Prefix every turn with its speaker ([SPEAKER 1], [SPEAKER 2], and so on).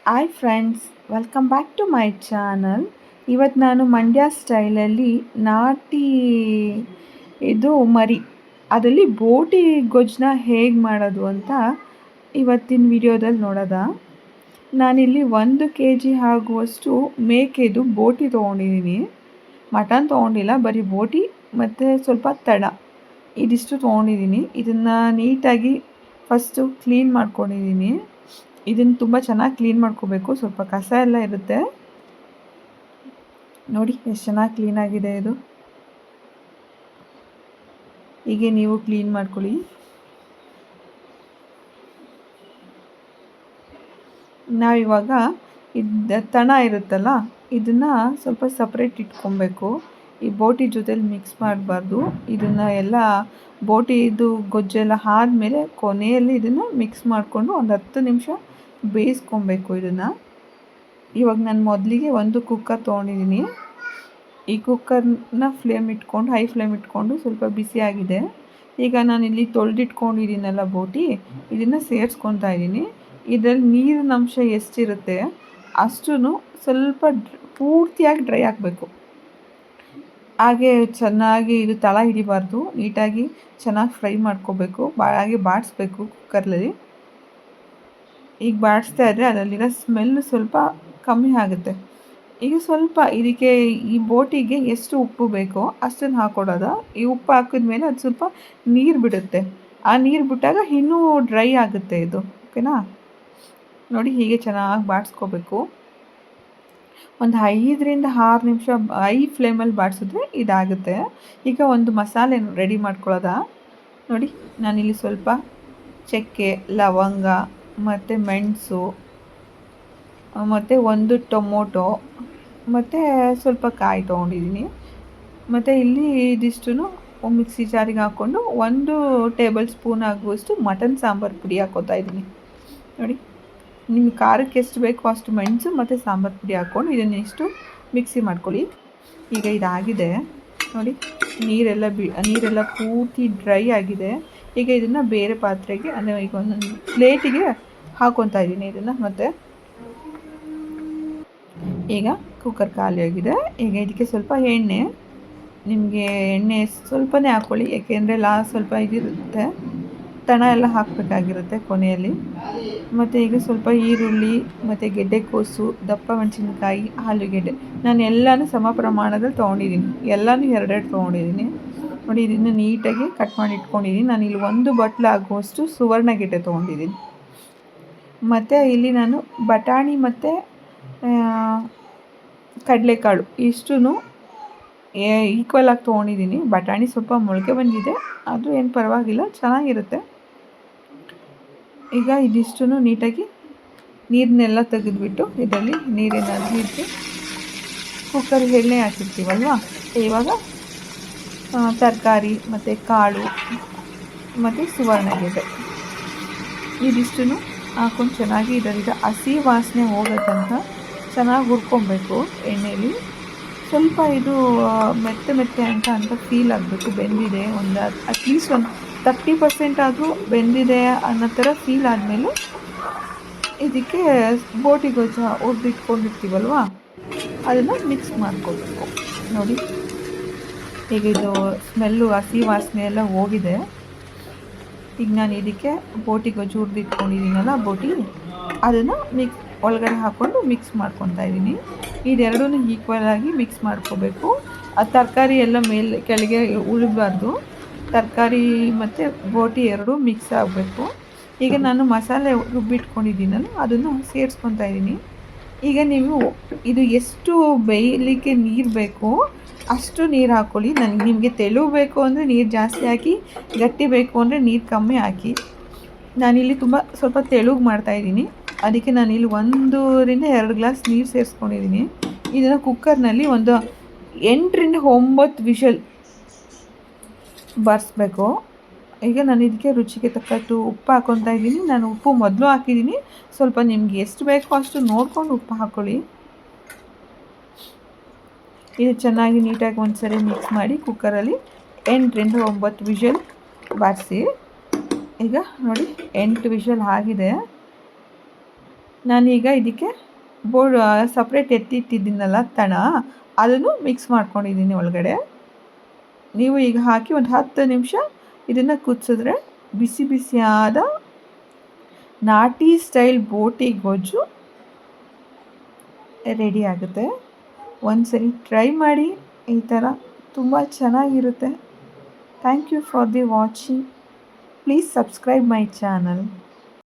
[SPEAKER 1] Hi friends, welcome back to my channel. ಇವತ್ತು ನಾನು ಮಂಡ್ಯ ಸ್ಟೈಲಲ್ಲಿ ನಾಟಿ ಇದು ಮರಿ ಅದರಲ್ಲಿ ಬೋಟಿ ಗೊಜ್ಜನ್ನ ಹೇಗೆ ಮಾಡೋದು ಅಂತ ಇವತ್ತಿನ ವಿಡಿಯೋದಲ್ಲಿ ನೋಡೋದ. ನಾನಿಲ್ಲಿ 1 kg ಆಗುವಷ್ಟು ಮೇಕೆದು ಬೋಟಿ ತೊಗೊಂಡಿದ್ದೀನಿ. ಮಟನ್ ತೊಗೊಂಡಿಲ್ಲ, ಬರೀ ಬೋಟಿ ಮತ್ತು ಸ್ವಲ್ಪ ತಡ ಇದಿಷ್ಟು ತೊಗೊಂಡಿದ್ದೀನಿ. ಇದನ್ನು ನೀಟಾಗಿ ಫಸ್ಟು ಕ್ಲೀನ್ ಮಾಡ್ಕೊಂಡಿದ್ದೀನಿ. ಇದನ್ನು ತುಂಬ ಚೆನ್ನಾಗಿ ಕ್ಲೀನ್ ಮಾಡ್ಕೋಬೇಕು, ಸ್ವಲ್ಪ ಕಸ ಎಲ್ಲ ಇರುತ್ತೆ. ನೋಡಿ ಎಷ್ಟು ಚೆನ್ನಾಗಿ ಕ್ಲೀನಾಗಿದೆ ಇದು. ಹೀಗೆ ನೀವು ಕ್ಲೀನ್ ಮಾಡ್ಕೊಳ್ಳಿ. ನಾವಿವಾಗ ತಣ ಇರುತ್ತಲ್ಲ, ಇದನ್ನು ಸ್ವಲ್ಪ ಸಪ್ರೇಟ್ ಇಟ್ಕೊಬೇಕು. ಈ ಬೋಟಿ ಜೊತೆಲಿ ಮಿಕ್ಸ್ ಮಾಡಬಾರ್ದು. ಇದನ್ನು ಎಲ್ಲ ಬೋಟಿದು ಗೊಜ್ಜೆಲ್ಲ ಆದಮೇಲೆ ಕೊನೆಯಲ್ಲಿ ಇದನ್ನು ಮಿಕ್ಸ್ ಮಾಡಿಕೊಂಡು ಒಂದು 10 ನಿಮಿಷ ಬೇಯಿಸ್ಕೊಬೇಕು ಇದನ್ನು. ಇವಾಗ ನಾನು ಮೊದಲಿಗೆ ಒಂದು ಕುಕ್ಕರ್ ತೊಗೊಂಡಿದ್ದೀನಿ. ಈ ಕುಕ್ಕರ್ನ ಹೈ ಫ್ಲೇಮ್ ಇಟ್ಕೊಂಡು ಸ್ವಲ್ಪ ಬಿಸಿಯಾಗಿದೆ. ಈಗ ನಾನಿಲ್ಲಿ ತೊಳೆದಿಟ್ಕೊಂಡಿದ್ದೀನಲ್ಲ ಬೋಟಿ, ಇದನ್ನು ಸೇರಿಸ್ಕೊತಾ ಇದ್ದೀನಿ. ಇದರಲ್ಲಿ ನೀರಿನ ಅಂಶ ಎಷ್ಟಿರುತ್ತೆ ಅಷ್ಟೂ ಸ್ವಲ್ಪ ಪೂರ್ತಿಯಾಗಿ ಡ್ರೈ ಆಗಬೇಕು. ಹಾಗೆ ಚೆನ್ನಾಗಿ ಇದು ತಳ ಹಿಡಿಬಾರ್ದು, ನೀಟಾಗಿ ಚೆನ್ನಾಗಿ ಫ್ರೈ ಮಾಡ್ಕೋಬೇಕು. ಹಾಗೆ ಬಾಡಿಸ್ಬೇಕು ಕುಕ್ಕರ್ನಲ್ಲಿ. ಈಗ ಬಾಡಿಸ್ತಾ ಇದ್ದರೆ ಅದರಲ್ಲಿರೋ ಸ್ಮೆಲ್ಲು ಸ್ವಲ್ಪ ಕಮ್ಮಿ ಆಗುತ್ತೆ. ಈಗ ಸ್ವಲ್ಪ ಇದಕ್ಕೆ ಈ ಬೋಟಿಗೆ ಎಷ್ಟು ಉಪ್ಪು ಬೇಕೋ ಅಷ್ಟನ್ನು ಹಾಕ್ಕೊಡೋದು. ಈ ಉಪ್ಪು ಹಾಕಿದ್ಮೇಲೆ ಅದು ಸ್ವಲ್ಪ ನೀರು ಬಿಡುತ್ತೆ. ಆ ನೀರು ಬಿಟ್ಟಾಗ ಇನ್ನೂ ಡ್ರೈ ಆಗುತ್ತೆ ಇದು, ಓಕೆನಾ. ನೋಡಿ ಹೀಗೆ ಚೆನ್ನಾಗಿ ಬಾಡಿಸ್ಕೋಬೇಕು. ಒಂದು 5 ರಿಂದ 6 ನಿಮಿಷ ಹೈ ಫ್ಲೇಮಲ್ಲಿ ಬಾಡಿಸಿದ್ರೆ ಇದಾಗುತ್ತೆ. ಈಗ ಒಂದು ಮಸಾಲೆ ರೆಡಿ ಮಾಡ್ಕೊಳ್ಳೋದ. ನೋಡಿ ನಾನಿಲ್ಲಿ ಸ್ವಲ್ಪ ಚಕ್ಕೆ, ಲವಂಗ ಮತ್ತು ಮೆಣಸು ಮತ್ತು ಒಂದು ಟೊಮೊಟೊ ಮತ್ತು ಸ್ವಲ್ಪ ಕಾಯಿ ತೊಗೊಂಡಿದ್ದೀನಿ. ಮತ್ತು ಇಲ್ಲಿ ಇದಿಷ್ಟು ಮಿಕ್ಸಿ ಜಾರಿಗೆ ಹಾಕ್ಕೊಂಡು 1 ಟೇಬಲ್ ಸ್ಪೂನ್ ಆಗುವಷ್ಟು ಮಟನ್ ಸಾಂಬಾರು ಪುಡಿ ಹಾಕ್ಕೋತಾ ಇದ್ದೀನಿ. ನೋಡಿ ನಿಮ್ಗೆ ಖಾರಕ್ಕೆ ಎಷ್ಟು ಬೇಕೋ ಅಷ್ಟು ಮೆಣಸು ಮತ್ತು ಸಾಂಬಾರು ಪುಡಿ ಹಾಕ್ಕೊಂಡು ಇದನ್ನಿಷ್ಟು ಮಿಕ್ಸಿ ಮಾಡ್ಕೊಳ್ಳಿ. ಈಗ ಇದಾಗಿದೆ ನೋಡಿ, ನೀರೆಲ್ಲ ಪೂರ್ತಿ ಡ್ರೈ ಆಗಿದೆ. ಈಗ ಇದನ್ನು ಬೇರೆ ಪಾತ್ರೆಗೆ, ಅಂದರೆ ಈಗ ಒಂದೊಂದು ಪ್ಲೇಟಿಗೆ ಹಾಕ್ಕೊತಾ ಇದ್ದೀನಿ ಇದನ್ನು. ಮತ್ತು ಈಗ ಕುಕ್ಕರ್ ಖಾಲಿಯಾಗಿದೆ. ಈಗ ಇದಕ್ಕೆ ಸ್ವಲ್ಪ ಎಣ್ಣೆ, ನಿಮಗೆ ಎಣ್ಣೆ ಸ್ವಲ್ಪನೇ ಹಾಕ್ಕೊಳ್ಳಿ, ಏಕೆಂದರೆ ಸ್ವಲ್ಪ ಇದಿರುತ್ತೆ, ತಣ ಎಲ್ಲ ಹಾಕಬೇಕಾಗಿರುತ್ತೆ ಕೊನೆಯಲ್ಲಿ. ಮತ್ತು ಈಗ ಸ್ವಲ್ಪ ಈರುಳ್ಳಿ ಮತ್ತು ಗೆಡ್ಡೆಕೋಸು, ದಪ್ಪ ಮೆಣಸಿನ್ಕಾಯಿ, ಆಲೂಗೆಡ್ಡೆ ನಾನು ಎಲ್ಲನೂ ಸಮ ಪ್ರಮಾಣದಲ್ಲಿ ತೊಗೊಂಡಿದ್ದೀನಿ. ಎಲ್ಲನೂ 2 ತೊಗೊಂಡಿದ್ದೀನಿ. ನೋಡಿ ಇದನ್ನು ನೀಟಾಗಿ ಕಟ್ ಮಾಡಿ ಇಟ್ಕೊಂಡಿದ್ದೀನಿ. ನಾನಿಲ್ಲಿ 1 ಬಟ್ಲು ಆಗುವಷ್ಟು ಸುವರ್ಣಗೆಡ್ಡೆ ತೊಗೊಂಡಿದ್ದೀನಿ. ಮತ್ತು ಇಲ್ಲಿ ನಾನು ಬಟಾಣಿ ಮತ್ತು ಕಡಲೆಕಾಳು ಇಷ್ಟೂ ಈಕ್ವಲ್ ಆಗಿ ತೊಗೊಂಡಿದ್ದೀನಿ. ಬಟಾಣಿ ಸ್ವಲ್ಪ ಮೊಳಕೆ ಬಂದಿದೆ, ಅದು ಏನು ಪರವಾಗಿಲ್ಲ, ಚೆನ್ನಾಗಿರುತ್ತೆ. ಈಗ ಇದಿಷ್ಟು ನೀಟಾಗಿ ನೀರನ್ನೆಲ್ಲ ತೆಗೆದುಬಿಟ್ಟು ಇದರಲ್ಲಿ ನೀರೇನಾದರೂ ಇಟ್ಟು ಕುಕ್ಕರ್ಗೆ ಎಣ್ಣೆ ಹಾಕಿರ್ತೀವಲ್ವ, ಇವಾಗ ತರಕಾರಿ ಮತ್ತು ಕಾಳು ಮತ್ತು ಸುವರ್ಣಗೆಡ್ಡೆ ಇದಿಷ್ಟು ಹಾಕ್ಕೊಂಡು ಚೆನ್ನಾಗಿ ಇದರಿಂದ ಹಸಿ ವಾಸನೆ ಹೋಗೋ ತನಕ ಚೆನ್ನಾಗಿ ಹುರ್ಕೊಬೇಕು ಎಣ್ಣೆಯಲ್ಲಿ. ಸ್ವಲ್ಪ ಇದು ಮೆತ್ತೆ ಅಂತ ಫೀಲ್ ಆಗಬೇಕು, ಬೆಂದಿದೆ. ಅಟ್ಲೀಸ್ಟ್ ಒಂದು 30% ಆದರೂ ಬೆಂದಿದೆ ಅನ್ನೋ ಥರ ಫೀಲ್ ಆದಮೇಲೆ ಇದಕ್ಕೆ ಬೋಟಿ ಗೊಜ್ಜು ಹುರಿದಿಟ್ಕೊಂಡಿರ್ತೀವಲ್ವ ಅದನ್ನು ಮಿಕ್ಸ್ ಮಾಡ್ಕೋಬೇಕು. ನೋಡಿ ಈಗ ಇದು ಸ್ಮೆಲ್ಲು, ಹಸಿ ವಾಸನೆ ಎಲ್ಲ ಹೋಗಿದೆ. ಈಗ ನಾನು ಇದಕ್ಕೆ ಬೋಟಿ ಗೊಜ್ಜು ಹುರಿದಿಟ್ಕೊಂಡಿದ್ದೀನಲ್ಲ ಬೋಟಿ, ಅದನ್ನು ಒಳಗಡೆ ಹಾಕ್ಕೊಂಡು ಮಿಕ್ಸ್ ಮಾಡ್ಕೊತಾ ಇದ್ದೀನಿ. ಇದೆರಡೂ ಈಕ್ವಲ್ ಆಗಿ ಮಿಕ್ಸ್ ಮಾಡ್ಕೋಬೇಕು. ಆ ತರಕಾರಿ ಎಲ್ಲ ಕೆಳಗೆ ಉಳಿಬಾರ್ದು. ತರಕಾರಿ ಮತ್ತು ಬೋಟಿ ಎರಡೂ ಮಿಕ್ಸ್ ಆಗಬೇಕು. ಈಗ ನಾನು ಮಸಾಲೆ ರುಬ್ಬಿಟ್ಕೊಂಡಿದ್ದೀನಲ್ಲ ಅದನ್ನು ಸೇರಿಸ್ಕೊತಾ ಇದ್ದೀನಿ. ಈಗ ನೀವು ಇದು ಎಷ್ಟು ಬೇಯಲಿಕ್ಕೆ ನೀರು ಬೇಕೋ ಅಷ್ಟು ನೀರು ಹಾಕ್ಕೊಳ್ಳಿ. ನಿಮಗೆ ತೆಳು ಬೇಕು ಅಂದರೆ ನೀರು ಜಾಸ್ತಿ ಹಾಕಿ, ಗಟ್ಟಿ ಬೇಕು ಅಂದರೆ ನೀರು ಕಮ್ಮಿ ಹಾಕಿ. ನಾನಿಲ್ಲಿ ಸ್ವಲ್ಪ ತೆಳುಗೆ ಮಾಡ್ತಾಯಿದ್ದೀನಿ, ಅದಕ್ಕೆ ನಾನಿಲ್ಲಿ 1 ರಿಂದ 2 ಗ್ಲಾಸ್ ನೀರು ಸೇರಿಸ್ಕೊಂಡಿದ್ದೀನಿ. ಇದನ್ನು ಕುಕ್ಕರ್ನಲ್ಲಿ ಒಂದು 8 ರಿಂದ 9 ವಿಷಲ್ ಬಾರಿಸ್ಬೇಕು. ಈಗ ನಾನು ಇದಕ್ಕೆ ರುಚಿಗೆ ತಕ್ಕಷ್ಟು ಉಪ್ಪು ಹಾಕ್ಕೊತಾ ಇದ್ದೀನಿ. ನಾನು ಉಪ್ಪು ಮೊದಲು ಹಾಕಿದ್ದೀನಿ, ಸ್ವಲ್ಪ ನಿಮ್ಗೆ ಎಷ್ಟು ಬೇಕೋ ಅಷ್ಟು ನೋಡಿಕೊಂಡು ಉಪ್ಪು ಹಾಕ್ಕೊಳ್ಳಿ. ಇದು ಚೆನ್ನಾಗಿ ನೀಟಾಗಿ ಒಂದು ಸರಿ ಮಿಕ್ಸ್ ಮಾಡಿ ಕುಕ್ಕರಲ್ಲಿ 8 ರಿಂದ 9 ವಿಷಲ್ ಬಾರಿಸಿ. ಈಗ ನೋಡಿ 8 ವಿಷಲ್ ಆಗಿದೆ. ನಾನೀಗ ಇದಕ್ಕೆ ಸಪ್ರೇಟ್ ಎತ್ತಿಟ್ಟಿದ್ದೀನಲ್ಲ ತಣ, ಅದನ್ನು ಮಿಕ್ಸ್ ಮಾಡ್ಕೊಂಡಿದ್ದೀನಿ ಒಳಗಡೆ. ನೀವು ಈಗ ಹಾಕಿ ಒಂದು 10 ನಿಮಿಷ ಇದನ್ನು ಕುದಿಸಿದ್ರೆ ಬಿಸಿ ಬಿಸಿಯಾದ ನಾಟಿ ಸ್ಟೈಲ್ ಬೋಟಿ ಗೊಜ್ಜು ರೆಡಿ ಆಗುತ್ತೆ. ಒಂದ್ಸರಿ ಟ್ರೈ ಮಾಡಿ, ಈ ಥರ ತುಂಬ ಚೆನ್ನಾಗಿರುತ್ತೆ. Thank you for the watching. Please subscribe my channel.